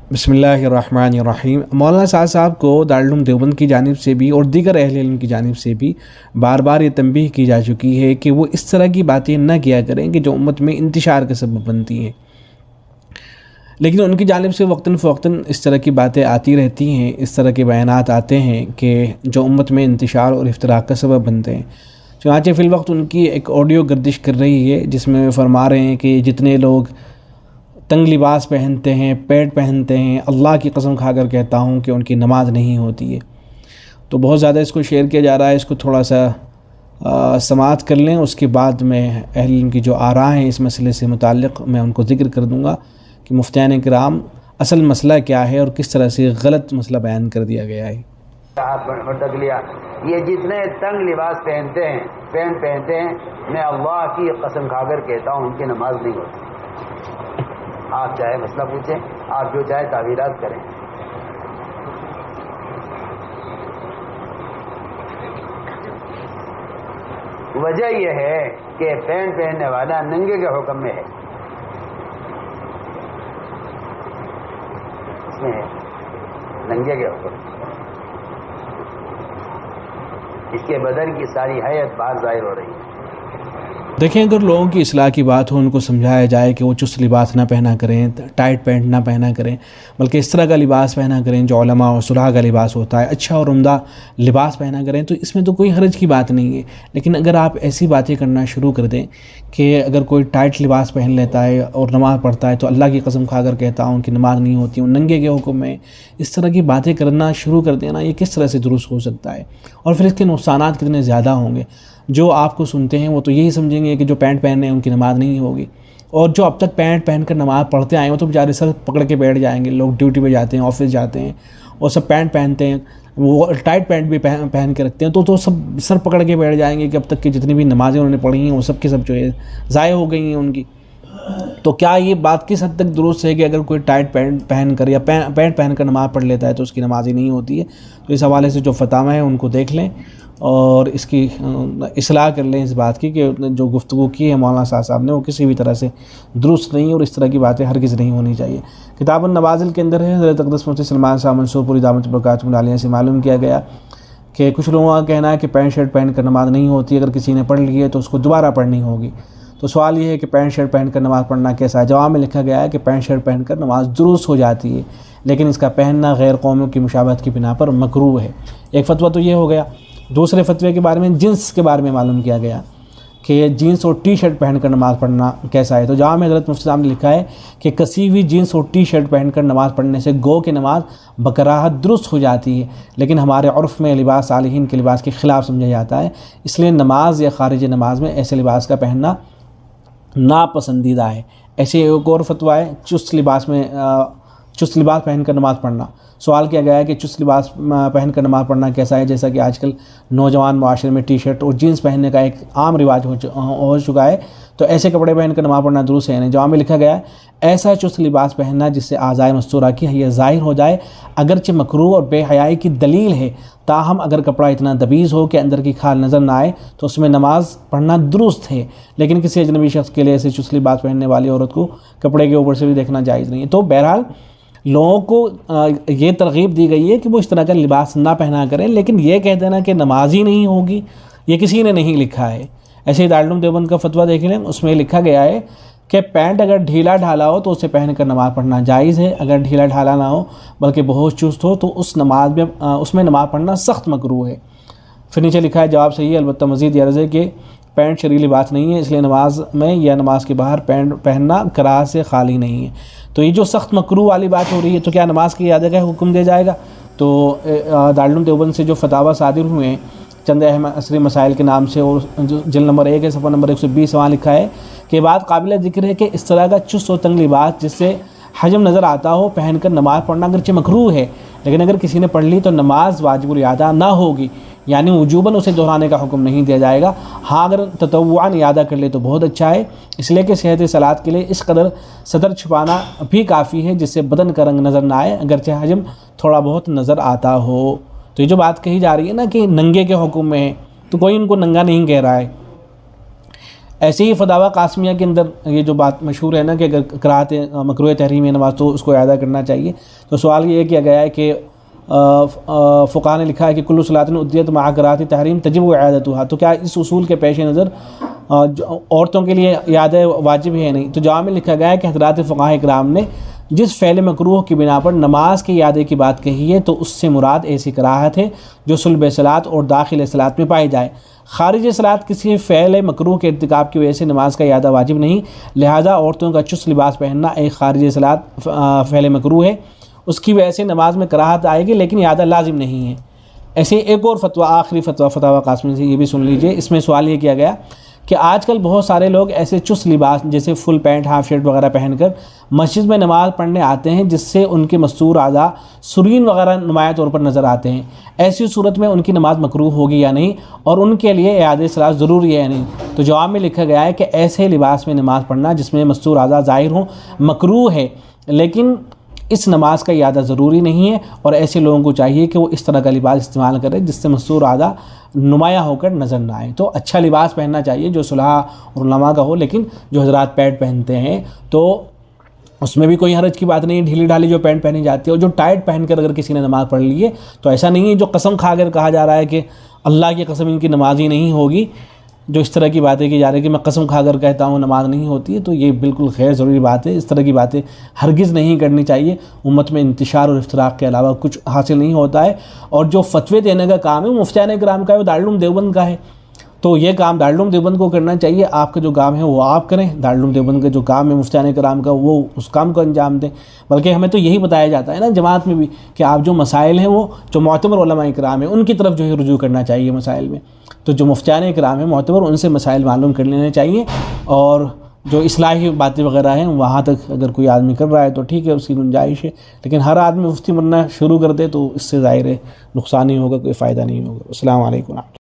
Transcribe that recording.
बिस्मिल्लाहिर्रहमानिर्रहीम। मौलाना साहब को दारुल उलूम देवबंद की जानिब से भी और दीगर अहले इल्म की जानिब से भी बार बार ये तंबीह की जा चुकी है कि वो इस तरह की बातें न किया करें कि जो उम्मत में इंतिशार का सबब बनती हैं। लेकिन उनकी जानिब से वक्तन फ़वक्तन इस तरह की बातें आती रहती हैं, इस तरह के बयानात आते हैं कि जो उम्मत में इंतिशार और इफ्तराक का सबब बनते हैं। चुनांचे फ़िल वक्त उनकी एक ऑडियो गर्दिश कर रही है जिसमें फरमा रहे हैं कि जितने लोग तंग लिबास पहनते हैं, पैंट पहनते हैं, अल्लाह की कसम खाकर कहता हूँ कि उनकी नमाज नहीं होती है। तो बहुत ज़्यादा इसको शेयर किया जा रहा है, इसको थोड़ा सा समाअत कर लें। उसके बाद में अहले इल्म की जो आरा हैं इस मसले से मुताल्लिक़ मैं उनको ज़िक्र कर दूँगा कि मुफ्तियान किराम असल मसला क्या है और किस तरह से गलत मसला बयान कर दिया गया है। ये जितने तंग लिबास पहनते हैं, पैंट पहनते हैं, मैं अल्लाह की कसम खाकर कहता हूँ उनकी नमाज नहीं होती। आप चाहे मसला पूछें, आप जो चाहे तावीलात करें। वजह यह है कि पैंट पहनने वाला नंगे के हुक्म में है, इसमें है नंगे के हुक्म। इसके बदन की सारी हैत बाहर जाहिर हो रही है। देखें, अगर लोगों की इस्लाह की बात हो, उनको समझाया जाए कि वो चुस्त लिबास ना पहना करें, टाइट पैंट ना पहना करें, बल्कि इस तरह का लिबास पहना करें जो उलमा और सुलहा का लिबास होता है, अच्छा और उम्दा लिबास पहना करें, तो इसमें तो कोई हर्ज की बात नहीं है। लेकिन अगर आप ऐसी बातें करना शुरू कर दें कि अगर कोई टाइट लिबास पहन लेता है और नमाज़ पढ़ता है तो अल्लाह की कसम खाकर कहता हूँ कि नमाज नहीं होती, उन नंगे के हुक्म में इस तरह की बातें करना शुरू कर देना, ये किस तरह से दुरुस्त हो सकता है? और फिर इसके नुकसानात कितने ज़्यादा होंगे। जो आपको सुनते हैं वो तो यही समझेंगे कि जो पैंट पहने हैं उनकी नमाज़ नहीं होगी, और जो अब तक पैंट पहन कर नमाज़ पढ़ते आए हैं वो तो बेचारे सर पकड़ के बैठ जाएंगे। लोग ड्यूटी पे जाते हैं, ऑफिस जाते हैं और सब पैंट पहनते हैं, वो टाइट पैंट भी पहन के रखते हैं, तो सब सर पकड़ के बैठ जाएंगे कि अब तक की जितनी भी नमाज़ें उन्होंने पढ़ी हैं वो सब की सब जो है ज़ाय हो गई हैं उनकी। तो क्या ये बात किस हद तक दुरुस्त है कि अगर कोई टाइट पैंट पहन कर या पैंट पहन कर नमाज़ पढ़ लेता है तो उसकी नमाज ही नहीं होती है? तो इस हवाले से जो फतावा है उनको देख लें और इसकी इस्लाह कर लें इस बात की कि जो गुफ्तगू की है मौलाना साहब ने वो किसी भी तरह से दुरुस्त नहीं, और इस तरह की बातें हरगिज़ नहीं होनी चाहिए। किताबुन नवाज़िल के अंदर है हज़रत अक़दस मुफ्ती सलमान साहब मंसूरपुरी दामत बरकातुहू आलिया से मालूम किया गया कि कुछ लोगों का कहना है कि पैंट शर्ट पहन कर नमाज नहीं होती, अगर किसी ने पढ़ ली है तो उसको दोबारा पढ़नी होगी। तो सवाल ये है कि पैंट शर्ट पहन कर नमाज़ पढ़ना कैसा है? जवाब में लिखा गया है कि पैंट शर्ट पहन कर नमाज दुरुस्त हो जाती है, लेकिन इसका पहनना गैर कौमों की मुशाबहत की बिना पर मकरूह है। एक फ़तवा तो ये हो गया। दूसरे फतवे के बारे में जीन्स के बारे में मालूम किया गया कि जीन्स और टी शर्ट पहनकर नमाज़ पढ़ना कैसा है? तो जवाब में हज़रत मुफ्ती साहब ने लिखा है कि कसी हुई जीन्स और टी शर्ट पहनकर नमाज़ पढ़ने से गो के नमाज बकराहत दुरुस्त हो जाती है, लेकिन हमारे उर्फ़ में लिबास सालिहीन के लिबास के ख़िलाफ़ समझा जाता है, इसलिए नमाज या खारिज नमाज में ऐसे लिबास का पहनना नापसंदीदा है। ऐसे एक और फतवा है चुस्त लिबास पहनकर नमाज़ पढ़ना। सवाल किया गया है कि चुस्त लिबास पहनकर नमाज़ पढ़ना कैसा है? जैसा कि आजकल नौजवान माशरे में टी शर्ट और जीन्स पहनने का एक आम रिवाज हो चुका है, तो ऐसे कपड़े पहनकर नमाज़ पढ़ना दुरुस्त है नहीं। जवाब में लिखा गया है ऐसा चुस्त लिबास पहनना जिससे आज़ाए मस्तूरा की यह ज़ाहिर हो जाए, अगरचे मकरूह और बेहयाई की दलील है, ताहम अगर कपड़ा इतना दबीज़ हो कि अंदर की खाल नज़र ना आए तो उसमें नमाज पढ़ना दुरुस्त है, लेकिन किसी अजनबी शख्स के लिए ऐसे चुस्त लिबास पहनने वाली औरत को कपड़े के ऊपर से भी देखना जायज़ नहीं है। तो बहरहाल लोगों को ये तरगीब दी गई है कि वो इस तरह का लिबास ना पहना करें, लेकिन ये कह देना कि नमाज ही नहीं होगी ये किसी ने नहीं लिखा है। ऐसे ही दारुल उलूम देवबंद का फतवा देख लें, उसमें लिखा गया है कि पैंट अगर ढीला ढाला हो तो उसे पहन कर नमाज़ पढ़ना जायज़ है, अगर ढीला ढाला ना हो बल्कि बहुत चुस्त हो तो उसमें नमाज़ पढ़ना सख्त मकरूह है। फिर नीचे लिखा है जवाब सही है, अलबत्ता मज़ीद ये अर्ज़ है कि पैंट शरीली बात नहीं है, इसलिए नमाज में या नमाज के बाहर पैंट पहनना कराहत से खाली नहीं है। तो ये जो सख्त मकरूह वाली बात हो रही है, तो क्या नमाज की इयादा का हुक्म दिया जाएगा? तो दारुल उलूम देवबंद से जो फतावा सादिर हुए हैं चंद अहम असरी मसाइल के नाम से, और जो जिल्द नंबर 1 है सफ़ा नंबर 120 वहाँ लिखा है कि बात काबिल ज़िक्र है कि इस तरह का चुस्त और तंग लिबास जिससे हजम नज़र आता हो पहनकर नमाज़ पढ़ना अगरचे मकरूह है, लेकिन अगर किसी ने पढ़ ली तो नमाज वाजिबुल इयादा ना होगी, यानी वजूबन उसे दोहराने का हुक्म नहीं दिया जाएगा। हाँ, अगर ततव्वुअन इयादा कर ले तो बहुत अच्छा है, इसलिए कि सेहत सलात के लिए इस कदर सतर छुपाना भी काफ़ी है जिससे बदन का रंग नज़र ना आए, अगरचे हजम थोड़ा बहुत नज़र आता हो। तो ये जो बात कही जा रही है ना कि नंगे के हुक्म में है, तो कोई उनको नंगा नहीं कह रहा है। ऐसे ही फदावा कासमिया के अंदर ये जो बात मशहूर है ना कि अगर कराहत मकरूह तहरीम नमाज तो उसको अदा करना चाहिए। तो सवाल ये किया गया है कि फ़ुक़हा ने लिखा है कि कुल्लु सलातिन उद्दियत मा कराहत तहरीम तजिब इआदतुहा, तो क्या इस उसूल के पेश नज़र औरतों के लिए याद वाजिब है? नहीं। तो जवाब में लिखा गया है कि हज़रात फ़ुक़हा इकराम ने जिस फ़ेल मकरूह की बिना पर नमाज की यादे की बात कही है तो उससे मुराद ऐसी कराहत है जो सुल्ब सलात और दाखिल सलात में पाई जाए। खारिज सलात किसी फ़ेल मकरूह के इर्तिकाब की वजह से नमाज का यादा वाजिब नहीं, लिहाजा औरतों का चुस्त लिबास पहनना एक खारिज सलात फ़ेल मकरूह है, उसकी वजह से नमाज में कराहत आएगी लेकिन यादा लाजिम नहीं है। ऐसे एक और फतवा, आखिरी फतवा फतावा कासमी से ये भी सुन लीजिए। इसमें सवाल ये किया गया कि आजकल बहुत सारे लोग ऐसे चुस्त लिबास जैसे फुल पैंट हाफ शर्ट वगैरह पहनकर मस्जिद में नमाज़ पढ़ने आते हैं जिससे उनके मस्तूर आज़ा सुरीन वगैरह नुमाया तौर पर नज़र आते हैं। ऐसी सूरत में उनकी नमाज मकरूह होगी या नहीं और उनके लिए इआदे सलात ज़रूरी है या नहीं? तो जवाब में लिखा गया है कि ऐसे लिबास में नमाज़ पढ़ना जिसमें मस्तूर आज़ा ज़ाहिर हो मकरूह है, लेकिन इस नमाज का इआदा ज़रूरी नहीं है और ऐसे लोगों को चाहिए कि वो इस तरह का लिबास इस्तेमाल करें जिससे मस्तूर आज़ा नुमाया होकर नज़र ना आए। तो अच्छा लिबास पहनना चाहिए जो सुलह और उलमा का हो, लेकिन जो हज़रात पैंट पहनते हैं तो उसमें भी कोई हरज की बात नहीं है। ढीली ढाली जो पैंट पहनी जाती है और जो टाइट पहनकर अगर किसी ने नमाज़ पढ़ ली है तो ऐसा नहीं है जो कसम खाकर कहा जा रहा है कि अल्लाह की कसम इनकी नमाज ही नहीं होगी, जो इस तरह की बातें की जा रही है कि मैं कसम खाकर कहता हूँ नमाज नहीं होती है, तो ये बिल्कुल गैर ज़रूरी बात है। इस तरह की बातें हरगिज़ नहीं करनी चाहिए। उम्मत में इंतशार और इफ्तराक के अलावा कुछ हासिल नहीं होता है। और जो फतवे देने का काम है वो मुफ्तियान इकराम का है, वो दारुल उलूम देवबंद का है, तो ये काम दारुल उलूम देवबंद को करना चाहिए। आपका जो काम है वो आप करें, दारुल उलूम देवबंद का जो काम है मुफ्तियान इकराम का वो उस काम को अंजाम दें। बल्कि हमें तो यही बताया जाता है ना जमात में भी कि आप जो मसाइल हैं वो जो मोतबर उलमा इकराम है उनकी तरफ जो है रुजू करना चाहिए मसाइल में। तो जो मुफ्तियान इकराम है मोतबर उनसे मसाइल मालूम कर लेने चाहिए और जो इस्लाही बातें वगैरह हैं वहाँ तक अगर कोई आदमी कर रहा है तो ठीक है, उसकी गुंजाइश है, लेकिन हर आदमी मुफ्ती बनना शुरू कर दे तो इससे ज़ाहिर है नुकसान ही होगा, कोई फ़ायदा नहीं होगा। अस्सलाम वालेकुम।